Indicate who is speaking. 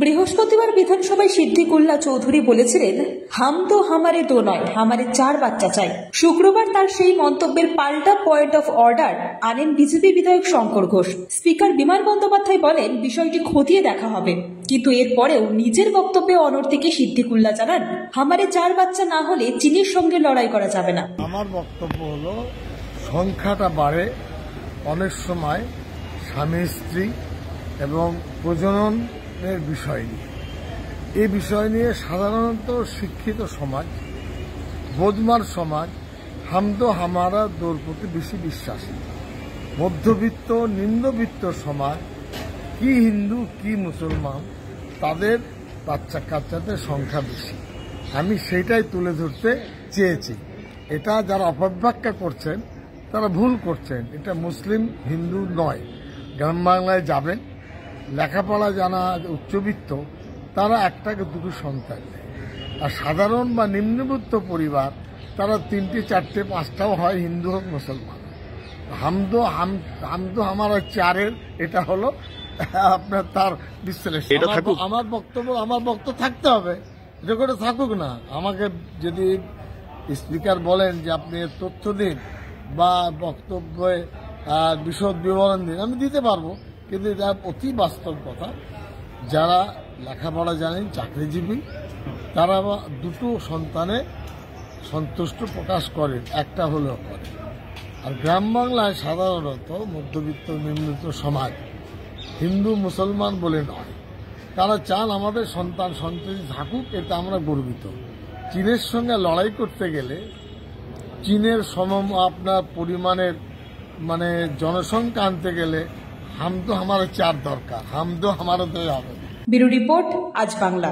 Speaker 1: বৃহস্পতিবার বিধানসভায় সিদ্দিকুল্লাহ চৌধুরী বলেছিলেন, হাম তো হামারে দো নয়, হামারে 4 বাচ্চা চাই। শুক্রবার তার সেই মন্তব্যের পাল্টা পয়েন্ট অফ অর্ডার আনেন বিজেপি বিধায়ক শঙ্কর ঘোষ। স্পিকার বিমান বন্দ্যোপাধ্যায় বলেন, বিষয়টি খতিয়ে দেখা হবে, কিন্তু এরপরেও নিজের বক্তব্যে অনর্থকে সিদ্দিকুল্লাহ জানান, হামারে 4 বাচ্চা না হলে চীনের সঙ্গে লড়াই করা যাবে না।
Speaker 2: আমার বক্তব্য হলো, সংখ্যাটা বাড়ে অনেক সময় স্বামী স্ত্রী এবং প্রজননের বিষয় নিয়ে। এই বিষয় নিয়ে সাধারণত শিক্ষিত সমাজ, বোধমার সমাজ হামদো হামারা দোর প্রতি বেশি বিশ্বাসী। মধ্যবিত্ত নিম্নবিত্ত সমাজ, কি হিন্দু কি মুসলমান, তাদের বাচ্চা কাচ্চাদের সংখ্যা বেশি। আমি সেইটাই তুলে ধরতে চেয়েছি। এটা যারা অপব্যাখ্যা করছেন তারা ভুল করছেন। এটা মুসলিম হিন্দু নয়। গ্রাম বাংলায় যাবেন, লেখাপড়া জানা উচ্চবিত্ত, তারা একটাকে দুটো সন্তান নেয়। আর সাধারণ বা নিম্নবিত্ত পরিবার তারা 3টে 4টে 5টাও হয়, হিন্দু হোক মুসলমান। হামদো হামারা 4-এর এটা হলো আপনার তার বিশ্লেষণ। আমার বক্তব্য থাকতে হবে, এটা করে থাকুক না। আমাকে যদি স্পিকার বলেন যে আপনি তথ্য দিন বা বক্তব্যে বিশদ বিবরণ দিন, আমি দিতে পারবো, কিন্তু এটা অতি বাস্তব কথা। যারা লেখাপড়া জানেন, চাকরিজীবী, তারা দুটো সন্তানে সন্তুষ্ট প্রকাশ করেন, একটা হলেও করে। আর গ্রাম বাংলায় সাধারণত মধ্যবিত্ত নিম্নবিত্ত সমাজ, হিন্দু মুসলমান বলে নয়, তারা চান আমাদের সন্তান সন্ততি থাকুক, এতে আমরা গর্বিত। চীনের সঙ্গে লড়াই করতে গেলে চীনের আপনার পরিমাণের জনসংখ্যা আনতে গেলে হামদো হামারা 4 দরকার, হামদো হামারা 2 হবে।
Speaker 1: ব্যুরো রিপোর্ট, আজ বাংলা।